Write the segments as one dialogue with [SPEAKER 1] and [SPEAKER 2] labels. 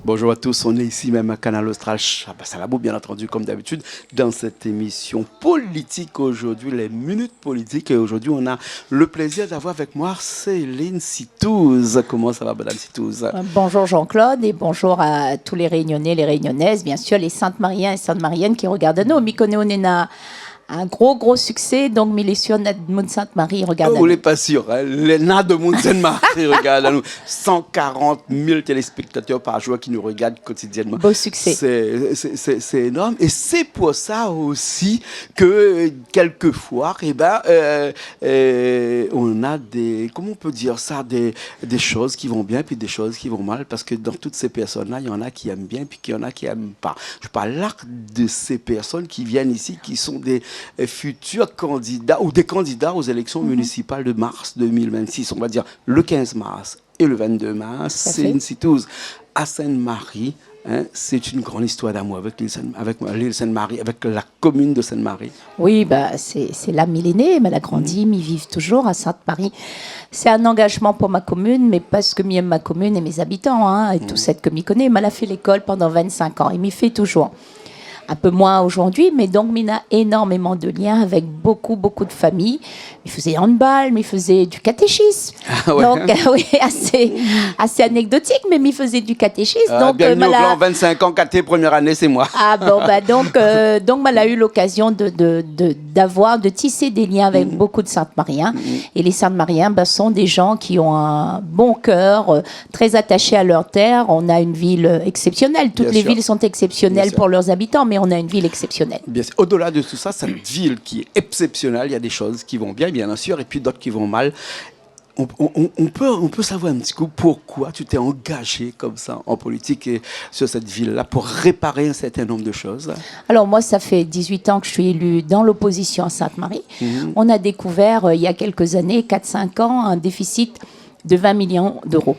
[SPEAKER 1] Bonjour à tous, on est ici même à Canal Austral, Salabo, bien entendu, comme d'habitude, dans cette émission politique aujourd'hui, les minutes politiques. Et aujourd'hui, on a le plaisir d'avoir avec moi Céline Citouze. Comment ça va, madame Citouze?
[SPEAKER 2] Bonjour Jean-Claude et bonjour à tous les Réunionnais, les Réunionnaises, bien sûr, les Sainte-Mariens et Sainte-Mariennes qui regardent nous. Mykonos, on a un gros succès, donc mais sur Moun Sainte-Marie, regarde.
[SPEAKER 1] Vous n'êtes pas sûr, hein? Les nains de Moun Sainte-Marie regardent à nous. 140 000 téléspectateurs par jour qui nous regardent quotidiennement.
[SPEAKER 2] Beau succès.
[SPEAKER 1] C'est énorme. Et c'est pour ça aussi que quelquefois, on a des, comment on peut dire ça, des choses qui vont bien puis des choses qui vont mal. Parce que dans toutes ces personnes-là, il y en a qui aiment bien puis il y en a qui n'aiment pas. Je parle là de ces personnes qui viennent ici, qui sont des futurs candidats ou des candidats aux élections municipales de mars 2026, on va dire le 15 mars et le 22 mars. Céline Citouze à Sainte-Marie. Hein, c'est une grande histoire d'amour avec l'île Sainte-Marie, avec la commune de Sainte-Marie.
[SPEAKER 2] Oui, c'est la millénaire, mais elle a grandi, m'y vivent toujours à Sainte-Marie. C'est un engagement pour ma commune, mais parce que j'aime ma commune et mes habitants, hein, et tout cette que m'y connaît. Elle a fait l'école pendant 25 ans, et m'y fait toujours. Un peu moins aujourd'hui, mais donc il a énormément de liens avec beaucoup de familles. Il faisait handball, mais il faisait du catéchisme. Ah ouais. Donc oui, assez anecdotique, mais il faisait du catéchisme. Donc
[SPEAKER 1] bienvenue au plan 25 ans, caté première année, c'est moi.
[SPEAKER 2] Ah bon, donc elle a eu l'occasion de tisser des liens avec beaucoup de Sainte-Mariens. Et les Sainte-Mariens sont des gens qui ont un bon cœur, très attachés à leur terre. On a une ville exceptionnelle. Toutes les villes sont exceptionnelles pour leurs habitants, mais on a une ville exceptionnelle.
[SPEAKER 1] Au-delà de tout ça, cette ville qui est exceptionnelle, il y a des choses qui vont bien sûr, et puis d'autres qui vont mal. On peut savoir un petit coup pourquoi tu t'es engagé comme ça en politique et sur cette ville-là pour réparer un certain nombre de choses.
[SPEAKER 2] Alors moi, ça fait 18 ans que je suis élue dans l'opposition à Sainte-Marie. On a découvert il y a quelques années, 4-5 ans, un déficit de 20 millions d'euros.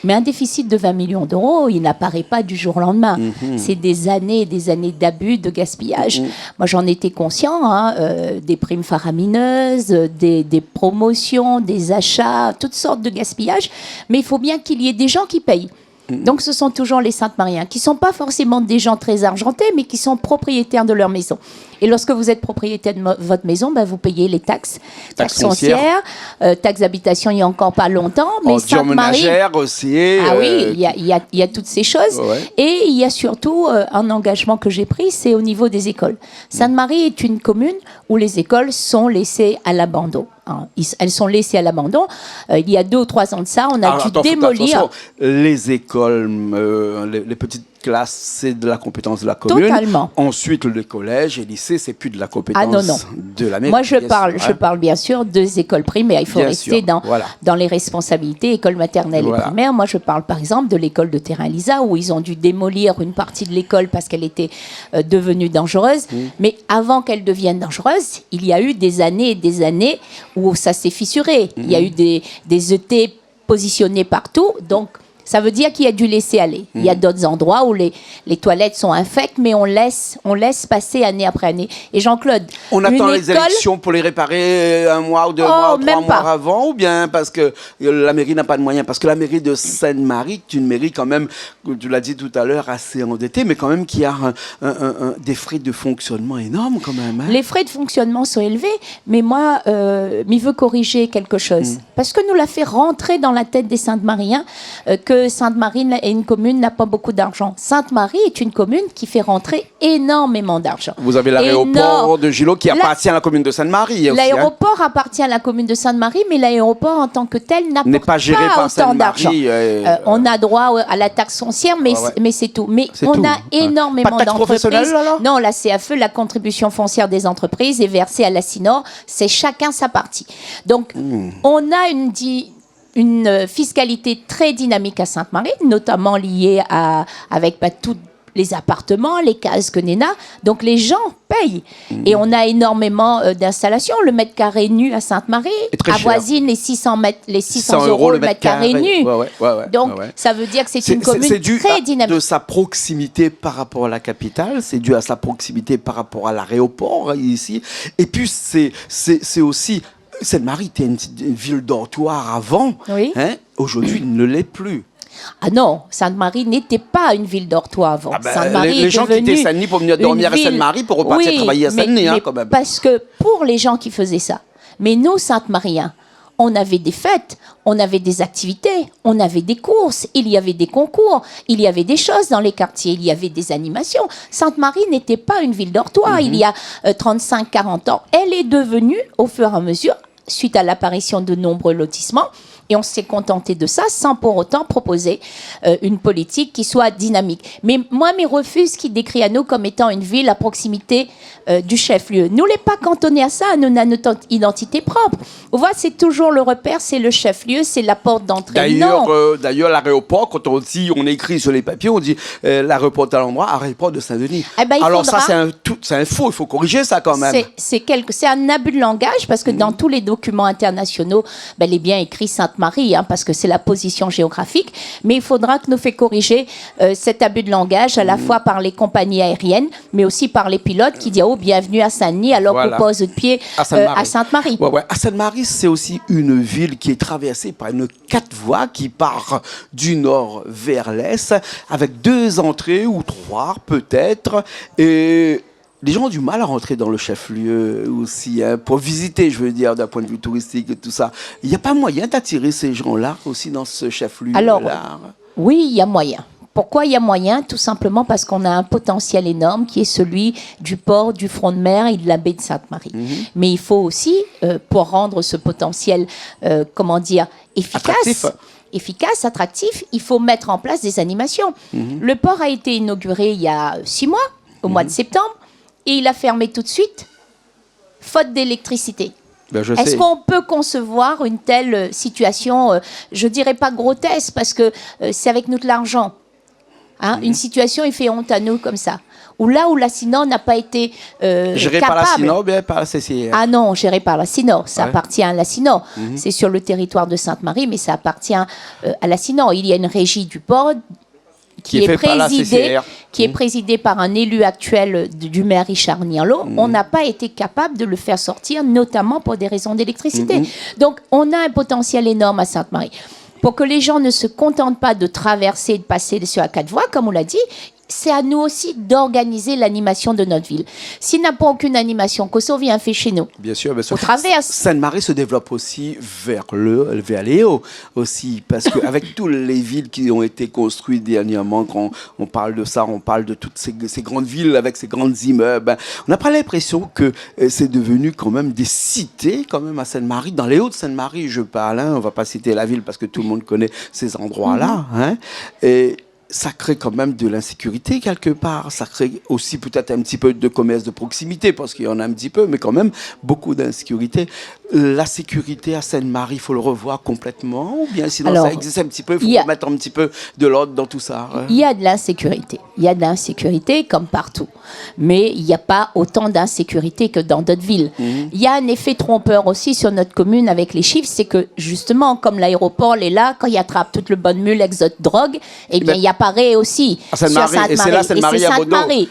[SPEAKER 2] Mais un déficit de 20 millions d'euros, il n'apparaît pas du jour au lendemain. C'est des années et des années d'abus, de gaspillage. Moi, j'en étais conscient, des primes faramineuses, des promotions, des achats, toutes sortes de gaspillage. Mais il faut bien qu'il y ait des gens qui payent. Donc, ce sont toujours les Sainte-Mariens, qui ne sont pas forcément des gens très argentés, mais qui sont propriétaires de leur maison. Et lorsque vous êtes propriétaire de votre maison, vous payez les taxes foncières, taxes d'habitation il n'y a encore pas longtemps. Mais
[SPEAKER 1] Sainte-Marie aussi.
[SPEAKER 2] Ah oui, il y a toutes ces choses. Ouais. Et il y a surtout un engagement que j'ai pris, c'est au niveau des écoles. Sainte-Marie est une commune où les écoles sont laissées à l'abandon. Elles sont laissées à l'abandon. Il y a 2 ou 3 ans de ça, on a dû démolir.
[SPEAKER 1] Attention. Les écoles, les petites classes, c'est de la compétence de la commune.
[SPEAKER 2] Totalement.
[SPEAKER 1] Ensuite, le collège et le lycée, c'est plus de la compétence de la mairie.
[SPEAKER 2] Moi, je parle bien sûr des écoles primaires. Il faut rester dans les responsabilités, écoles maternelles et primaires. Moi, je parle par exemple de l'école de Terrain-Lisa, où ils ont dû démolir une partie de l'école parce qu'elle était devenue dangereuse. Mais avant qu'elle devienne dangereuse, il y a eu des années et des années où ça s'est fissuré. Il y a eu des ET positionnés partout. Donc, ça veut dire qu'il y a du laisser aller. Il y a d'autres endroits où les toilettes sont infectes, mais on laisse passer année après année. Et Jean-Claude,
[SPEAKER 1] on attend les élections pour les réparer 1 mois ou 2 mois ou 3 mois avant, ou bien parce que la mairie n'a pas de moyens? Parce que la mairie de Sainte-Marie, est une mairie quand même, tu l'as dit tout à l'heure, assez endettée, mais quand même qui a des frais de fonctionnement énormes quand même. Hein?
[SPEAKER 2] Les frais de fonctionnement sont élevés, mais moi, m'y veux corriger quelque chose. Parce que nous l'a fait rentrer dans la tête des Sainte-Mariens que Sainte-Marie est une commune n'a pas beaucoup d'argent. Sainte-Marie est une commune qui fait rentrer énormément d'argent.
[SPEAKER 1] Vous avez l'aéroport de Gillot qui appartient à la commune de Sainte-Marie.
[SPEAKER 2] L'aéroport appartient à la commune de Sainte-Marie, mais l'aéroport en tant que tel n'apporte pas autant d'argent. On a droit à la taxe foncière, mais c'est tout. Mais on a énormément d'entreprises. Non, la CFE, la contribution foncière des entreprises, est versée à la CINOR. C'est chacun sa partie. Donc, on a une fiscalité très dynamique à Sainte-Marie, notamment liée avec tous les appartements, les cases que Néna. Donc les gens payent. Et on a énormément d'installations. Le mètre carré nu à Sainte-Marie avoisine les 600 euros le mètre carré nu. Donc ça veut dire que c'est une commune très dynamique.
[SPEAKER 1] De sa proximité par rapport à la capitale, c'est dû à sa proximité par rapport à l'aéroport ici. Et puis c'est aussi... Sainte-Marie était une ville dortoir avant.
[SPEAKER 2] Oui.
[SPEAKER 1] Hein? Aujourd'hui, il ne l'est plus.
[SPEAKER 2] Ah non, Sainte-Marie n'était pas une ville dortoir avant.
[SPEAKER 1] Ah ben,
[SPEAKER 2] Sainte-Marie
[SPEAKER 1] les gens
[SPEAKER 2] devenue
[SPEAKER 1] quittaient Saint-Denis pour venir dormir à
[SPEAKER 2] une
[SPEAKER 1] Sainte-Marie pour repartir travailler à Saint-Denis,
[SPEAKER 2] mais
[SPEAKER 1] quand même.
[SPEAKER 2] parce que pour les gens qui faisaient ça, mais nous, Sainte-Mariens, on avait des fêtes, on avait des activités, on avait des courses, il y avait des concours, il y avait des choses dans les quartiers, il y avait des animations. Sainte-Marie n'était pas une ville dortoir il y a 35-40 ans. Elle est devenue, au fur et à mesure, suite à l'apparition de nombreux lotissements, et on s'est contenté de ça sans pour autant proposer une politique qui soit dynamique. Mais moi, mes refus qui décrit à nous comme étant une ville à proximité du chef-lieu. Nous, n'est pas cantonnés à ça, nous, on a notre identité propre. Vous voyez, c'est toujours le repère, c'est le chef-lieu, c'est la porte d'entrée.
[SPEAKER 1] D'ailleurs, l'aéroport, quand on dit, on écrit sur les papiers, on dit l'aéroport à l'endroit, aéroport de Saint-Denis.
[SPEAKER 2] Eh ben,
[SPEAKER 1] alors ça, c'est un faux, il faut corriger ça quand même.
[SPEAKER 2] C'est un abus de langage parce que dans tous les documents internationaux, il est bien écrit Sainte-Marie, parce que c'est la position géographique, mais il faudra que nous fassions corriger cet abus de langage à la fois par les compagnies aériennes, mais aussi par les pilotes qui disent « Oh, bienvenue à Saint-Denis » alors qu'on pose de pied à Sainte-Marie.
[SPEAKER 1] Ouais. À Sainte-Marie, c'est aussi une ville qui est traversée par une 4 voies qui part du nord vers l'est, avec 2 entrées ou 3 peut-être, et les gens ont du mal à rentrer dans le chef-lieu aussi, pour visiter, je veux dire, d'un point de vue touristique et tout ça. Il n'y a pas moyen d'attirer ces gens-là aussi dans ce chef-lieu-là?
[SPEAKER 2] Alors, oui, il y a moyen. Pourquoi il y a moyen? Tout simplement parce qu'on a un potentiel énorme qui est celui du port, du front de mer et de la baie de Sainte-Marie. Mais il faut aussi, pour rendre ce potentiel, efficace, attractif, il faut mettre en place des animations. Le port a été inauguré il y a 6 mois, au mois de septembre, et il a fermé tout de suite, faute d'électricité. Est-ce qu'on peut concevoir une telle situation, je dirais pas grotesque, parce que c'est avec nous de l'argent. Une situation, il fait honte à nous comme ça. Ou là où la CINOR n'a pas été
[SPEAKER 1] géré
[SPEAKER 2] capable.
[SPEAKER 1] Par la CINOR ou bien par la CCR?
[SPEAKER 2] Ah non, géré par la CINOR. Ça appartient à la CINOR. C'est sur le territoire de Sainte-Marie, mais ça appartient à la CINOR. Il y a une régie du port qui est présidée par un élu actuel du maire Richard Nialo. On n'a pas été capable de le faire sortir, notamment pour des raisons d'électricité. Donc, on a un potentiel énorme à Sainte-Marie. Pour que les gens ne se contentent pas de traverser, de passer sur la 4 voies, comme on l'a dit, c'est à nous aussi d'organiser l'animation de notre ville. S'il n'a pas aucune animation, Kosovo vient fait chez nous.
[SPEAKER 1] Bien sûr, bien sûr.
[SPEAKER 2] On traverse.
[SPEAKER 1] Sainte-Marie se développe aussi vers les hauts aussi, parce qu'avec toutes les villes qui ont été construites dernièrement, quand on parle de ça, on parle de toutes ces grandes villes avec ces grands immeubles, on n'a pas l'impression que c'est devenu quand même des cités quand même à Sainte-Marie. Dans les hauts de Sainte-Marie, je parle, on ne va pas citer la ville parce que tout le monde connaît ces endroits-là. Et ça crée quand même de l'insécurité quelque part. Ça crée aussi peut-être un petit peu de commerce de proximité, parce qu'il y en a un petit peu, mais quand même beaucoup d'insécurité. La sécurité à Sainte-Marie, il faut le revoir complètement, ou bien sinon ça existe un petit peu, il faut mettre un petit peu de l'ordre dans tout ça.
[SPEAKER 2] Il y a de l'insécurité. Il y a de l'insécurité comme partout. Mais il n'y a pas autant d'insécurité que dans d'autres villes. Il y a un effet trompeur aussi sur notre commune avec les chiffres, c'est que justement, comme l'aéroport est là, quand il attrape toute le bonne mule exode drogue, eh bien, il apparaît aussi sur Sainte-Marie.
[SPEAKER 1] Et c'est là Sainte-Marie.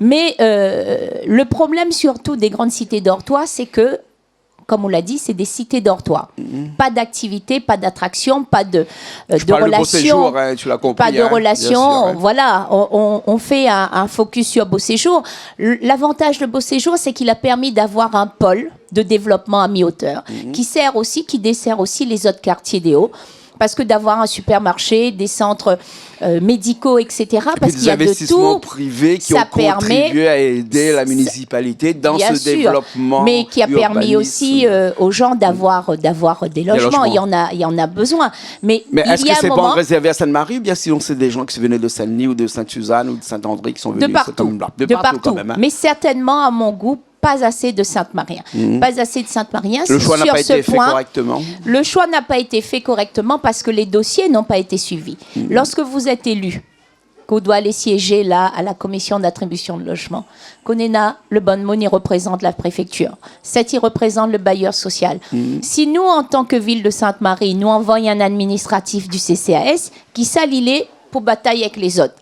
[SPEAKER 2] Mais le problème surtout des grandes cités dortoirs, c'est que, comme on l'a dit, c'est des cités dortoirs. Pas d'activité, pas d'attraction, pas de relations. Pas de relations. Voilà, on fait un focus sur Beau Séjour. L'avantage de Beau Séjour, c'est qu'il a permis d'avoir un pôle de développement à mi-hauteur qui dessert aussi les autres quartiers des Hauts. Parce que d'avoir un supermarché, des centres médicaux, etc. Parce qu'il y a de tout.
[SPEAKER 1] Des investissements privés qui ont contribué à aider la municipalité dans ce développement.
[SPEAKER 2] Mais qui a permis aussi aux gens d'avoir des logements. Il y en a besoin. Mais
[SPEAKER 1] est-ce que c'est pas réservé à Sainte-Marie, ou bien sinon c'est des gens qui venaient de Saint-Denis ou de Sainte-Suzanne ou de Saint-André qui sont venus
[SPEAKER 2] de partout quand même, Mais certainement, à mon goût, pas assez de Sainte-Mariens. Pas assez de Sainte-Mariens.
[SPEAKER 1] Le choix n'a pas été fait correctement.
[SPEAKER 2] Le choix n'a pas été fait correctement parce que les dossiers n'ont pas été suivis. Lorsque vous êtes élu, qu'on doit aller siéger là à la commission d'attribution de logement, Konena, le Bonne-Moune, il représente la préfecture. Cet, il représente le bailleur social. Si nous, en tant que ville de Sainte-Marie, nous envoyons un administratif du CCAS qui s'allie pour batailler avec les autres,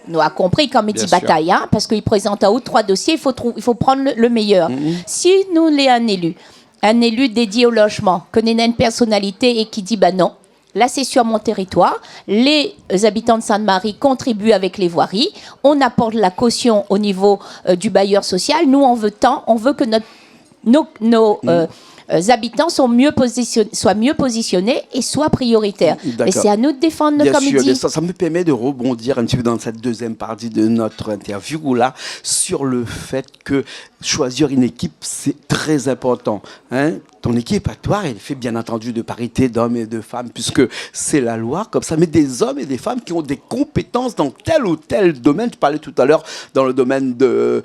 [SPEAKER 2] nous a compris quand il dit bataille, parce qu'il présente à haut 3 dossiers, il faut prendre le meilleur. Si nous l'avons un élu dédié au logement, connaît une personnalité et qui dit non, là c'est sur mon territoire, les habitants de Sainte-Marie contribuent avec les voiries, on apporte la caution au niveau du bailleur social, nous on veut tant, on veut que nos habitants soient mieux positionnés et soient prioritaires. Mais c'est à nous de défendre nos comédies.
[SPEAKER 1] Ça me permet de rebondir un petit peu dans cette deuxième partie de notre interview là, sur le fait que choisir une équipe, c'est très important. Hein? Ton équipe à toi, elle fait bien entendu de parité d'hommes et de femmes, puisque c'est la loi comme ça, mais des hommes et des femmes qui ont des compétences dans tel ou tel domaine. Tu parlais tout à l'heure dans le domaine du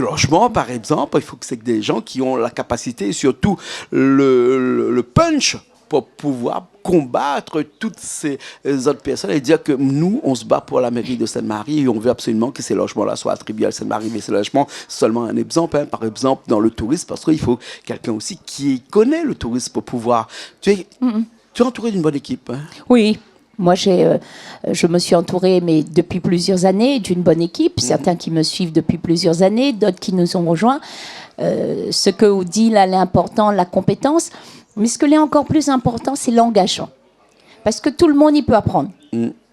[SPEAKER 1] logement, par exemple. Il faut que c'est des gens qui ont la capacité et surtout le punch pour pouvoir combattre toutes ces autres personnes et dire que nous, on se bat pour la mairie de Sainte-Marie et on veut absolument que ces logements-là soient attribués à Sainte-Marie. Mais ces logements, seulement un exemple, hein, par exemple, dans le tourisme, parce qu'il faut quelqu'un aussi qui connaît le tourisme pour pouvoir... Tu es entouré d'une bonne équipe. Hein?
[SPEAKER 2] Oui. Moi, je me suis entourée, mais depuis plusieurs années, d'une bonne équipe. Certains qui me suivent depuis plusieurs années, d'autres qui nous ont rejoints. Ce que vous dit là, l'important, la compétence... Mais ce que l'est encore plus important, c'est l'engagement. Parce que tout le monde y peut apprendre.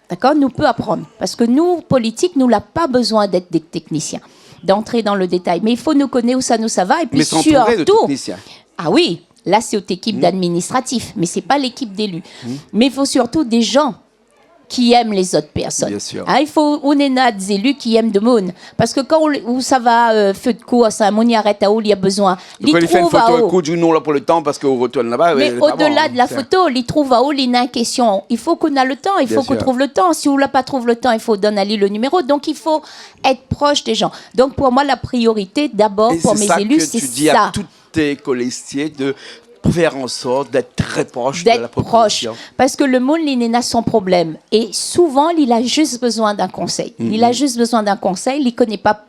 [SPEAKER 2] D'accord ? Nous peut apprendre. Parce que nous, politiques, nous n'avons pas besoin d'être des techniciens, d'entrer dans le détail. Mais il faut nous connaître où ça nous ça va. Et puis surtout,
[SPEAKER 1] de techniciens.
[SPEAKER 2] Ah oui, là c'est votre équipe d'administratifs, mais ce n'est pas l'équipe d'élus. Mais il faut surtout des gens qui aiment les autres personnes.
[SPEAKER 1] Bien sûr.
[SPEAKER 2] Il faut on est des élus qui aiment de monde. Parce que quand où ça va, feu de cours, ça, on y arrête à où il y a besoin.
[SPEAKER 1] Donc, il fait une photo, un coup du nom là pour le temps parce qu'on retourne là-bas.
[SPEAKER 2] Mais au-delà de la photo, il trouve à où il a une question. Il faut qu'on a le temps, il faut qu'on trouve le temps. Si on n'a pas trouvé le temps, il faut donner à lui le numéro. Donc, il faut être proche des gens. Donc, pour moi, la priorité, d'abord, pour mes élus, c'est ça.
[SPEAKER 1] Tu dis à tous tes colistiers de faire en sorte d'être très proche de la population.
[SPEAKER 2] Parce que le monde, il a son problème. Et souvent, il a juste besoin d'un conseil. Il a juste besoin d'un conseil. Il ne connaît pas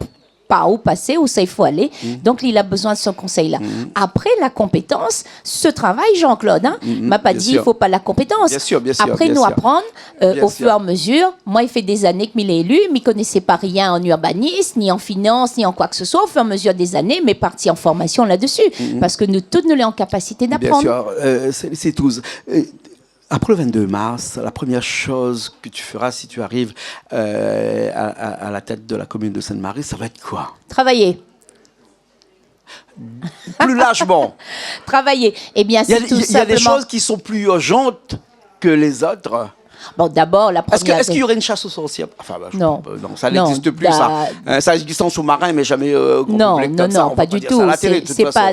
[SPEAKER 2] où passer, où ça il faut aller. Donc, il a besoin de ce conseil-là. Après, la compétence, ce travail, Jean-Claude, m'a pas dit, il ne faut pas la compétence.
[SPEAKER 1] Bien sûr,
[SPEAKER 2] Après, nous apprendre au fur et à mesure. Moi, il fait des années que il est élu, mais il ne connaissait pas rien en urbanisme, ni en finance, ni en quoi que ce soit. Au fur et à mesure des années, mais parti en formation là-dessus. Parce que nous, toutes, nous sommes en capacité d'apprendre.
[SPEAKER 1] Bien sûr, c'est tout. Après le 22 mars, la première chose que tu feras si tu arrives à la tête de la commune de Sainte-Marie, ça va être quoi?
[SPEAKER 2] Travailler.
[SPEAKER 1] Plus largement.
[SPEAKER 2] Travailler. Eh bien, c'est tout simplement...
[SPEAKER 1] Il y a des choses qui sont plus urgentes que les autres.
[SPEAKER 2] Bon, d'abord, la première...
[SPEAKER 1] Est-ce qu'il y aurait une chasse aux sorcières? Enfin,
[SPEAKER 2] non.
[SPEAKER 1] Non, ça n'existe plus, ça. Ça existe en sous-marin, mais jamais
[SPEAKER 2] non, pas du tout.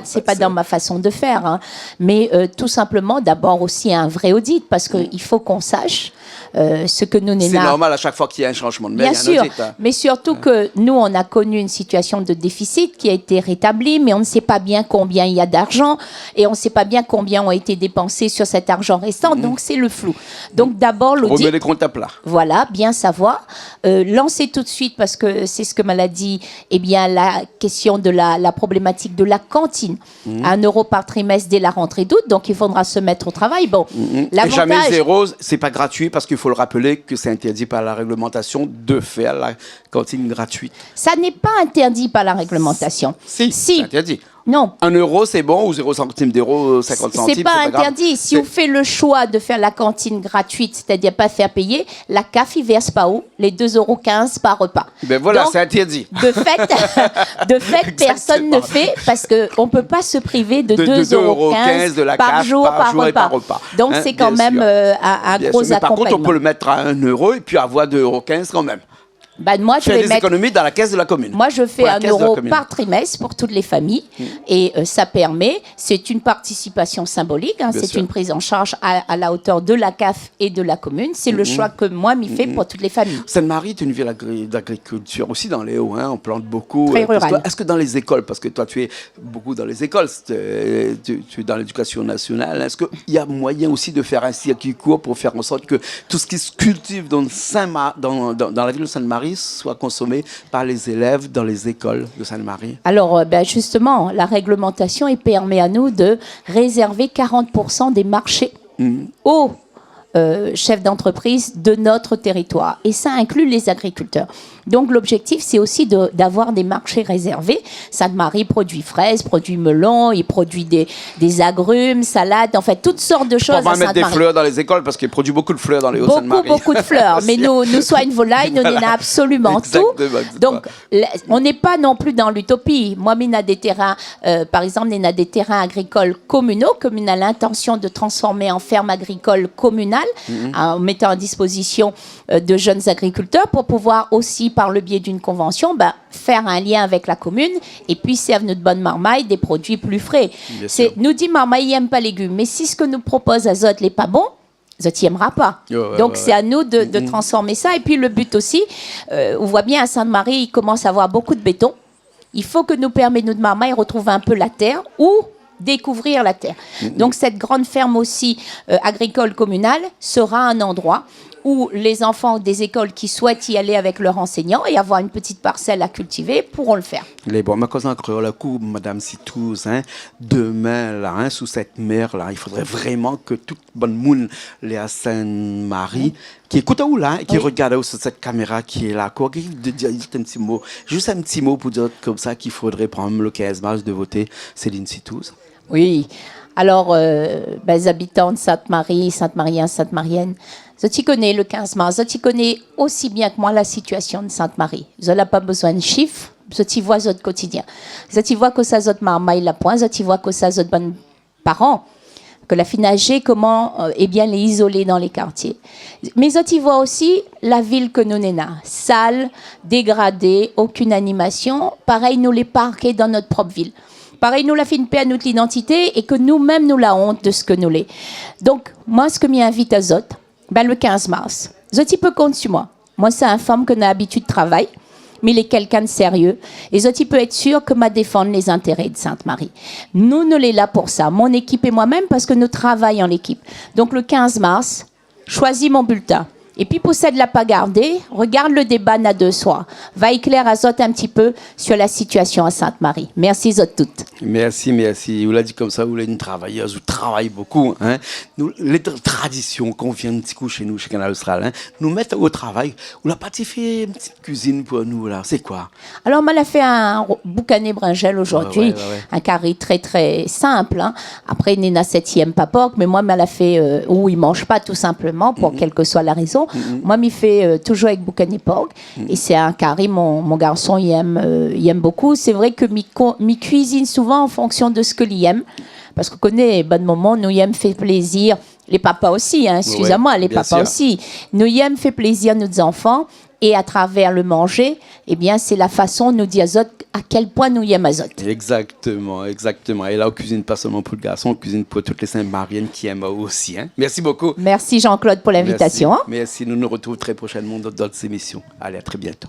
[SPEAKER 2] C'est pas dans ma façon de faire. Hein. Mais tout simplement, d'abord aussi un vrai audit, parce qu'il faut qu'on sache ce que nous n'avons.
[SPEAKER 1] C'est normal à chaque fois qu'il y a un changement de maire.
[SPEAKER 2] Bien sûr, mais surtout que nous, on a connu une situation de déficit qui a été rétablie, mais on ne sait pas bien combien il y a d'argent, et on ne sait pas bien combien ont été dépensés sur cet argent restant, donc c'est le flou. Donc d'abord, l'audit.
[SPEAKER 1] Remet les comptes à plat.
[SPEAKER 2] Voilà, bien savoir. Lancer tout de suite, parce que c'est ce que m'a dit, eh bien, la question de la problématique de la cantine. 1 euro par trimestre dès la rentrée d'août, donc il faudra se mettre au travail. Bon,
[SPEAKER 1] et jamais 0, c'est pas gratuit, parce qu'il faut le rappeler que c'est interdit par la réglementation de faire la cantine gratuite.
[SPEAKER 2] Ça n'est pas interdit par la réglementation.
[SPEAKER 1] Si. C'est interdit.
[SPEAKER 2] Non.
[SPEAKER 1] 1 euro, c'est bon, ou 0 centime d'euro, 50 centimes.
[SPEAKER 2] C'est pas interdit. Si on fait le choix de faire la cantine gratuite, c'est-à-dire pas faire payer, la CAF, il verse pas où les 2,15 € par repas.
[SPEAKER 1] Ben voilà, c'est interdit.
[SPEAKER 2] De fait, personne ne fait, parce qu'on peut pas se priver de 2,15 € par jour par repas. Donc c'est quand même un gros accompagnement.
[SPEAKER 1] Par contre, on peut le mettre à 1 euro et puis avoir 2,15 € quand même.
[SPEAKER 2] Moi, je vais
[SPEAKER 1] des économies dans la caisse de la commune.
[SPEAKER 2] Moi, je fais 1 euro par trimestre pour toutes les familles. Et ça permet, c'est une participation symbolique, c'est une prise en charge à la hauteur de la CAF et de la commune. C'est le choix que moi, m'y fais pour toutes les familles.
[SPEAKER 1] Sainte-Marie est une ville d'agriculture aussi dans les Hauts, on plante beaucoup.
[SPEAKER 2] Très rural.
[SPEAKER 1] Est-ce que dans les écoles, parce que toi, tu es beaucoup dans les écoles, tu es dans l'éducation nationale, est-ce qu'il y a moyen aussi de faire un circuit court pour faire en sorte que tout ce qui se cultive dans la ville de Sainte-Marie soit consommé par les élèves dans les écoles de Sainte-Marie?
[SPEAKER 2] Alors, justement, la réglementation permet à nous de réserver 40% des marchés aux chefs d'entreprise de notre territoire. Et ça inclut les agriculteurs. Donc l'objectif, c'est aussi d'avoir des marchés réservés. Sainte-Marie produit fraises, produit melons, il produit des agrumes, salades, en fait, toutes sortes de choses.
[SPEAKER 1] On va mettre des fleurs dans les écoles parce qu'il produit beaucoup de fleurs dans les Hauts-de-Sainte-Marie.
[SPEAKER 2] Beaucoup de fleurs. Mais nous soit une volaille, nous, on a absolument tout. Donc, on n'est pas non plus dans l'utopie. Moi, on a des terrains, par exemple, on a des terrains agricoles communaux, comme on a l'intention de transformer en ferme agricole communale, en mettant à disposition de jeunes agriculteurs pour pouvoir aussi, par le biais d'une convention, faire un lien avec la commune et puis servir notre bonne marmaille des produits plus frais. Nous dit marmaille n'aime pas légumes, mais si ce que nous propose Azote n'est pas bon, Azote n'aimera pas. Donc c'est à nous de transformer ça. Et puis le but aussi, on voit bien à Sainte-Marie, il commence à avoir beaucoup de béton. Il faut que nous permettions de marmaille retrouver un peu la terre ou découvrir la terre. Donc cette grande ferme aussi agricole communale sera un endroit où les enfants des écoles qui souhaitent y aller avec leurs enseignants et avoir une petite parcelle à cultiver pourront le faire.
[SPEAKER 1] Les bons, ma cousin créole, la coup, Madame Citouze, demain, là, sous cette mer, là, il faudrait vraiment que toute bonne moune, Léa Sainte-Marie, qui écoute où là, qui regarde sur cette caméra qui est là, quoi, qui de dire juste un petit mot pour dire comme ça qu'il faudrait prendre le 15 mars de voter Céline Citouze.
[SPEAKER 2] Oui. Alors, les habitants de Sainte-Marie, Sainte-Mariens, Sainte-Mariennes, je t'y connais le 15 mars, je t'y connais aussi bien que moi la situation de Sainte-Marie. Je n'ai pas besoin de chiffres, je t'y vois votre quotidien. Je t'y vois que ça zot marmaille la pointe, je t'y vois que ça zot bonnes parents, que la finager, comment bien les isoler dans les quartiers. Mais je t'y vois aussi la ville que nous n'avons, sale, dégradée, aucune animation. Pareil, nous les parquer dans notre propre ville. Pareil, nous la fait une paix à notre identité et que nous-mêmes, nous la honte de ce que nous l'est. Donc, moi, ce que m'y invite à Zot, le 15 mars, Zot, peut compter sur moi. Moi, c'est un femme que n'a l'habitude de travail, mais il est quelqu'un de sérieux. Et Zot, peut être sûr que m'a défendre les intérêts de Sainte-Marie. Nous sommes là pour ça, mon équipe et moi-même, parce que nous travaillons en équipe. Donc, le 15 mars, choisis mon bulletin. Et puis, pour celle de la pas garder, regarde le débat na deux soirs. Va éclairer à Zot un petit peu sur la situation à Sainte-Marie. Merci Zot toutes.
[SPEAKER 1] Merci. Vous l'avez dit comme ça, vous êtes une travailleuse, vous travaillez beaucoup. Nous, les traditions qu'on vient un petit coup chez nous, chez Canal Austral, nous mettre au travail. Vous l'avez pas fait une petite cuisine pour nous, là. C'est quoi?
[SPEAKER 2] Alors, on a fait un boucané bringel aujourd'hui. Un carré très, très simple. Après, il y a 7e papoc, mais moi, on l'a fait où il ne mange pas, tout simplement, pour quelle que soit la raison. Moi, m'y fait toujours avec boucané porc. Et c'est un carré, mon garçon, il aime beaucoup. C'est vrai que m'y cuisine souvent en fonction de ce que l'il aime. Parce qu'on connaît, bon moment, nous y aime fait plaisir. Les papas aussi, excusez-moi, les papas aussi. Nous y aime fait plaisir nos enfants. Et à travers le manger, c'est la façon de nous dire à quel point nous y aimons Azot.
[SPEAKER 1] Exactement. Et là, on cuisine pas seulement pour le garçon, on cuisine pour toutes les Saint-Mariennes qui aiment aussi. Merci beaucoup.
[SPEAKER 2] Merci Jean-Claude pour l'invitation.
[SPEAKER 1] Merci. Nous nous retrouvons très prochainement dans d'autres émissions. Allez, à très bientôt.